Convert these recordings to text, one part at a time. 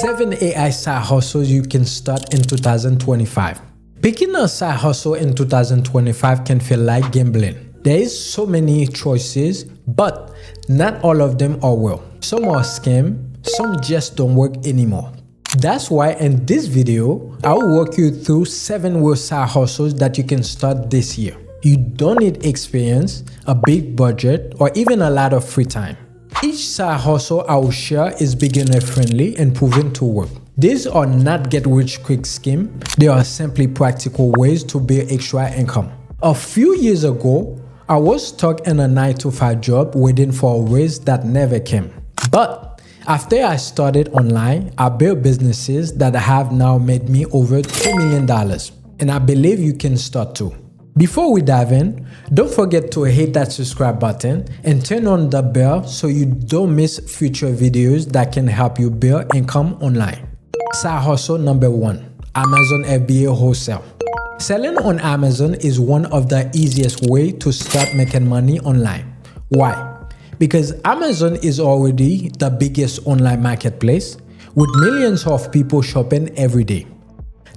7 AI side hustles you can start in 2025. Picking a side hustle in 2025 can feel like gambling. There is so many choices, but not all of them are real. Some are scam, some just don't work anymore. That's why in this video, I will walk you through 7 real side hustles that you can start this year. You don't need experience, a big budget, or even a lot of free time. Each side hustle I will share is beginner friendly and proven to work. These are not get rich quick schemes, they are simply practical ways to build extra income. A few years ago, I was stuck in a 9-to-5 job waiting for a raise that never came. But after I started online, I built businesses that have now made me over $2 million. And I believe you can start too. Before we dive in, don't forget to hit that subscribe button and turn on the bell so you don't miss future videos that can help you build income online. Side hustle number 1, Amazon FBA Wholesale. Selling on Amazon is one of the easiest ways to start making money online. Why? Because Amazon is already the biggest online marketplace with millions of people shopping every day.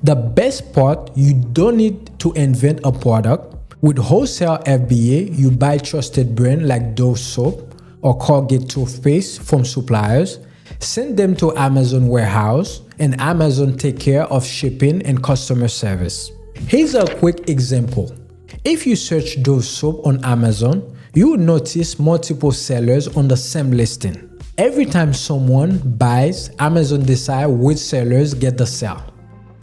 The best part, you don't need to invent a product. With Wholesale FBA, you buy trusted brands like Dove soap or Colgate toothpaste from suppliers, send them to Amazon warehouse, and Amazon take care of shipping and customer service. Here's a quick example. If you search Dove soap on Amazon, you will notice multiple sellers on the same listing. Every time someone buys, Amazon decides which sellers get the sale.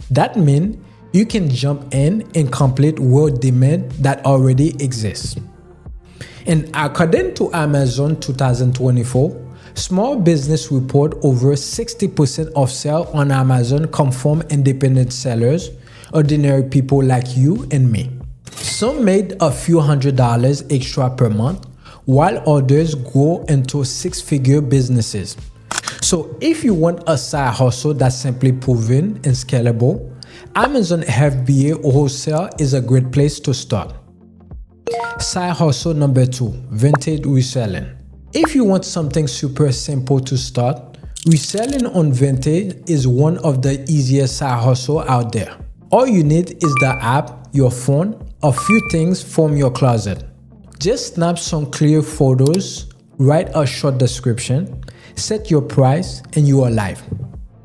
That means you can jump in and complete world demand that already exists. And according to Amazon 2024, small business report over 60% of sales on Amazon come from independent sellers, ordinary people like you and me. Some made a few $100s extra per month, while others go into 6-figure businesses. So if you want a side hustle that's simply proven and scalable, Amazon FBA Wholesale is a great place to start. Side hustle number 2, Vinted Reselling. If you want something super simple to start, reselling on Vinted is one of the easiest side hustles out there. All you need is the app, your phone, a few things from your closet. Just snap some clear photos, write a short description, set your price, and you are live.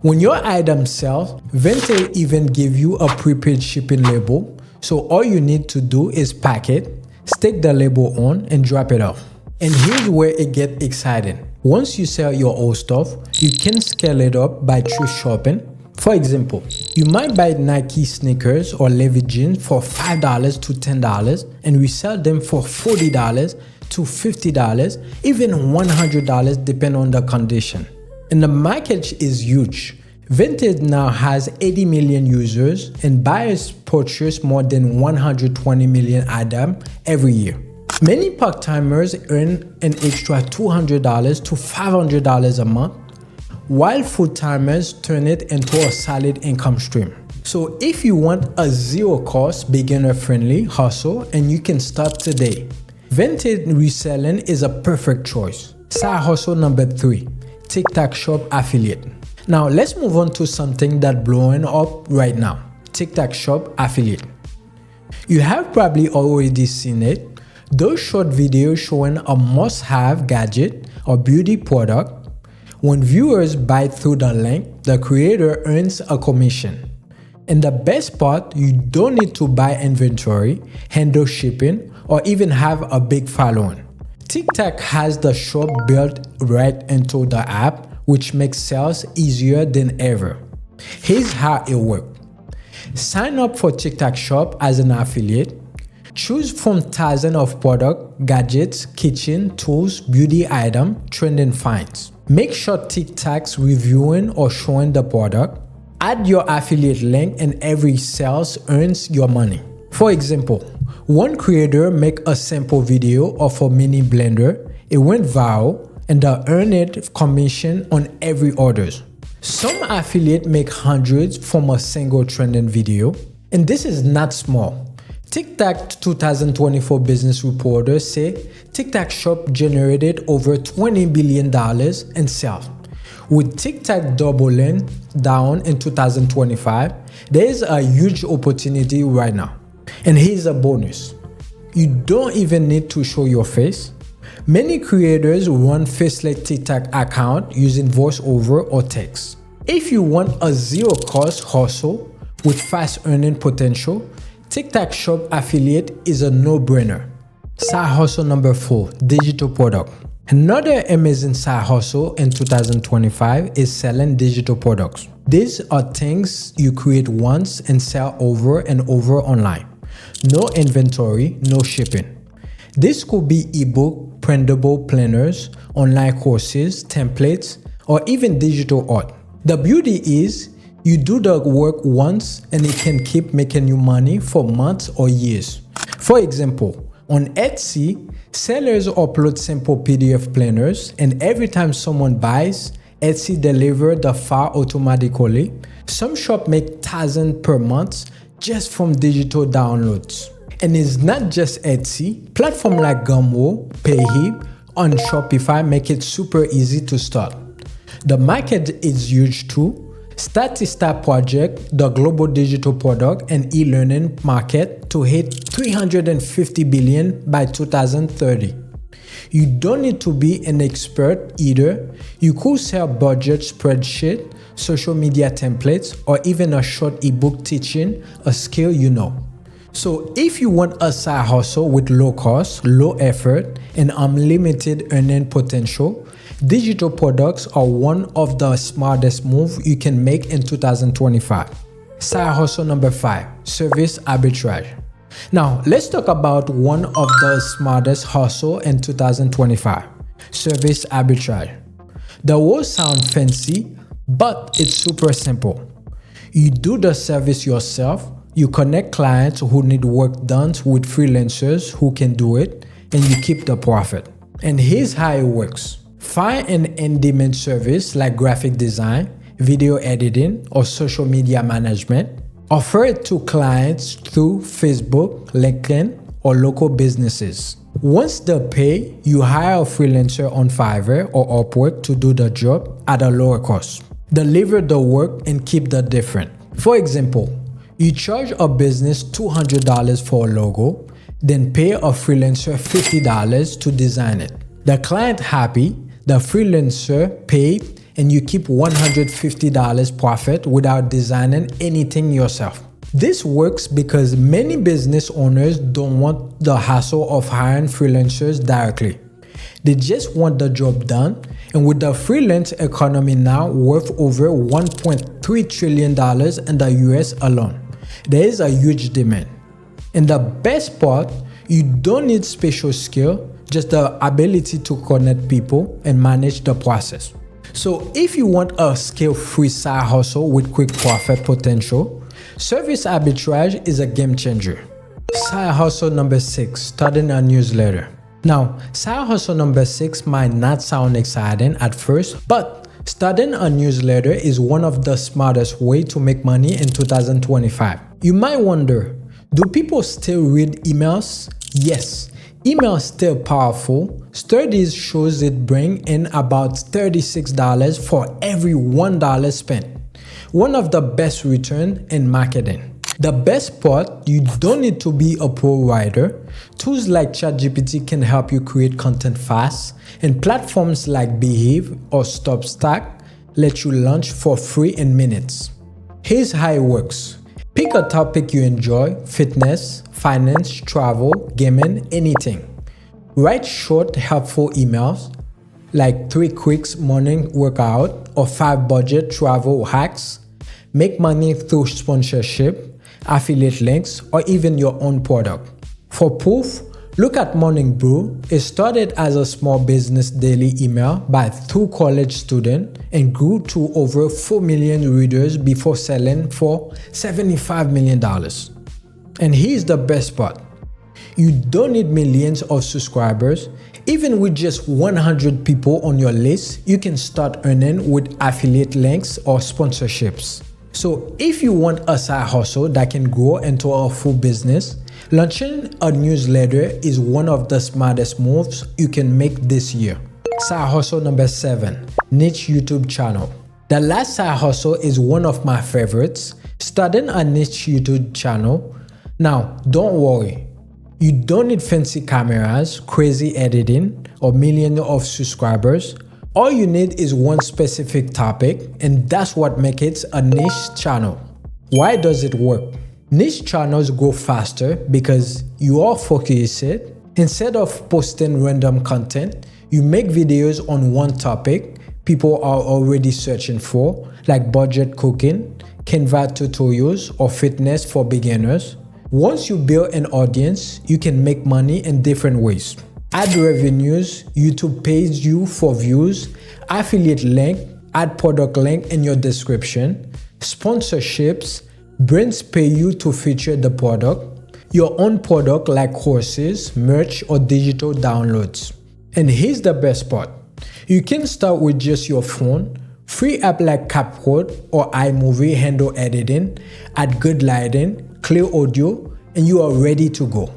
When your item sells, Vinted even give you a prepaid shipping label, so all you need to do is pack it, stick the label on, and drop it off. And here's where it gets exciting. Once you sell your old stuff, you can scale it up by thrift shopping. For example, you might buy Nike sneakers or Levi's jeans for $5 to $10 and resell them for $40 to $50, even $100 depending on the condition. And the market is huge. Vinted now has 80 million users and buyers purchase more than 120 million items every year. Many part-timers earn an extra $200 to $500 a month, while full-timers turn it into a solid income stream. So if you want a zero-cost, beginner-friendly hustle and you can start today, Vinted Reselling is a perfect choice. Side hustle number 3, TikTok Shop Affiliate. Now let's move on to something that's blowing up right now, TikTok Shop Affiliate. You have probably already seen it. Those short videos showing a must-have gadget or beauty product. When viewers buy through the link, the creator earns a commission. And the best part, you don't need to buy inventory, handle shipping, or even have a big following. TikTok has the shop built right into the app, which makes sales easier than ever. Here's how it works. Sign up for TikTok Shop as an affiliate. Choose from thousands of product, gadgets, kitchen, tools, beauty items, trending finds. Make sure TikTok's reviewing or showing the product. Add your affiliate link and every sales earns your money. For example, one creator make a sample video of a mini blender. It went viral and they earned commission on every order. Some affiliates make hundreds from a single trending video, and this is not small. TikTok 2024 business reporters say TikTok Shop generated over $20 billion in sales, With TikTok doubling down in 2025, there is a huge opportunity right now. And here's a bonus. You don't even need to show your face. Many creators run faceless TikTok account using voiceover or text. If you want a zero-cost hustle with fast earning potential, TikTok Shop Affiliate is a no-brainer. Side hustle number 4, digital product. Another amazing side hustle in 2025 is selling digital products. These are things you create once and sell over and over online. No inventory, no shipping. This could be ebook, printable planners, online courses, templates, or even digital art. The beauty is you do the work once and it can keep making you money for months or years. For example, on Etsy, sellers upload simple PDF planners, and every time someone buys, Etsy delivers the file automatically. Some shops make thousands per month just from digital downloads. And it's not just Etsy. Platforms like Gumroad, Beehiiv, and Shopify make it super easy to start. The market is huge too. Statista project the global digital product and e-learning market to hit $350 billion by 2030. You don't need to be an expert either. You could sell budget spreadsheet, social media templates, or even a short ebook teaching a skill you know. So if you want a side hustle with low cost, low effort, and unlimited earning potential, digital products are one of the smartest moves you can make in 2025. Side hustle number 5, service arbitrage. Now, let's talk about one of the smartest hustle in 2025, service arbitrage. The word sounds fancy, but it's super simple. You do the service yourself, you connect clients who need work done with freelancers who can do it, and you keep the profit. And here's how it works. Find an in-demand service like graphic design, video editing, or social media management. Offer it to clients through Facebook, LinkedIn, or local businesses. Once they pay, you hire a freelancer on Fiverr or Upwork to do the job at a lower cost. Deliver the work and keep the difference. For example, you charge a business $200 for a logo, then pay a freelancer $50 to design it. The client happy, the freelancer paid, and you keep $150 profit without designing anything yourself. This works because many business owners don't want the hassle of hiring freelancers directly. They just want the job done, and with the freelance economy now worth over $1.3 trillion in the US alone, there is a huge demand. And the best part, you don't need special skill, just the ability to connect people and manage the process. So if you want a skill-free side hustle with quick profit potential, service arbitrage is a game changer. Side hustle number 6, starting a newsletter. Now, side hustle number 6 might not sound exciting at first, but starting a newsletter is one of the smartest ways to make money in 2025. You might wonder, do people still read emails? Yes. Email is still powerful. Studies shows it bring in about $36 for every $1 spent. One of the best return in marketing. The best part, you don't need to be a pro writer. Tools like ChatGPT can help you create content fast, and platforms like Beehiiv or Substack let you launch for free in minutes. Here's how it works. Pick a topic you enjoy: fitness, finance, travel, gaming, anything. Write short, helpful emails like 3 quick morning workout or 5 budget travel hacks. Make money through sponsorship, affiliate links, or even your own product. For proof, look at Morning Brew. It started as a small business daily email by 2 college students and grew to over 4 million readers before selling for $75 million. And here's the best part. You don't need millions of subscribers. Even with just 100 people on your list, you can start earning with affiliate links or sponsorships. So if you want a side hustle that can grow into a full business, launching a newsletter is one of the smartest moves you can make this year. Side hustle number 7, niche YouTube channel. The last side hustle is one of my favorites, starting a niche YouTube channel. Now, don't worry. You don't need fancy cameras, crazy editing, or millions of subscribers. All you need is one specific topic, and that's what makes it a niche channel. Why does it work? Niche channels grow faster because you are focused. Instead of posting random content, you make videos on one topic people are already searching for, like budget cooking, Canva tutorials, or fitness for beginners. Once you build an audience, you can make money in different ways. Ad revenues, YouTube pays you for views, affiliate link, add product link in your description, sponsorships, brands pay you to feature the product, your own product like courses, merch, or digital downloads. And here's the best part. You can start with just your phone. Free app like CapCut or iMovie handle editing, add good lighting, clear audio, and you are ready to go.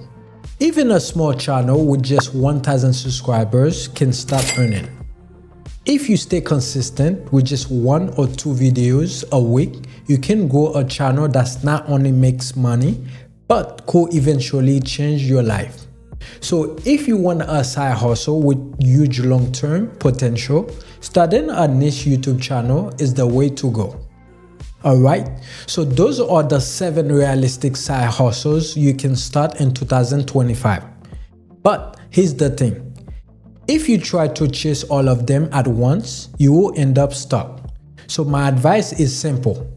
Even a small channel with just 1,000 subscribers can start earning. If you stay consistent with just 1 or 2 videos a week, you can grow a channel that not only makes money, but could eventually change your life. So if you want a side hustle with huge long-term potential, starting a niche YouTube channel is the way to go. Alright, so those are the 7 realistic side hustles you can start in 2025. But here's the thing. If you try to chase all of them at once, you will end up stuck. So my advice is simple.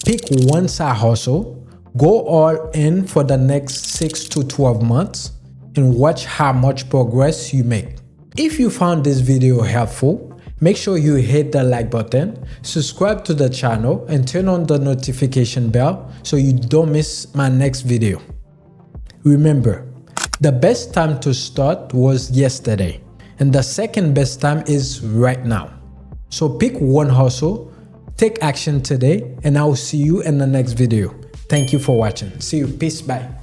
Pick one side hustle, go all in for the next 6 to 12 months, and watch how much progress you make. If you found this video helpful, make sure you hit the like button, subscribe to the channel, and turn on the notification bell so you don't miss my next video. Remember, the best time to start was yesterday, and the second best time is right now. So pick one hustle, take action today, and I will see you in the next video. Thank you for watching. See you. Peace. Bye.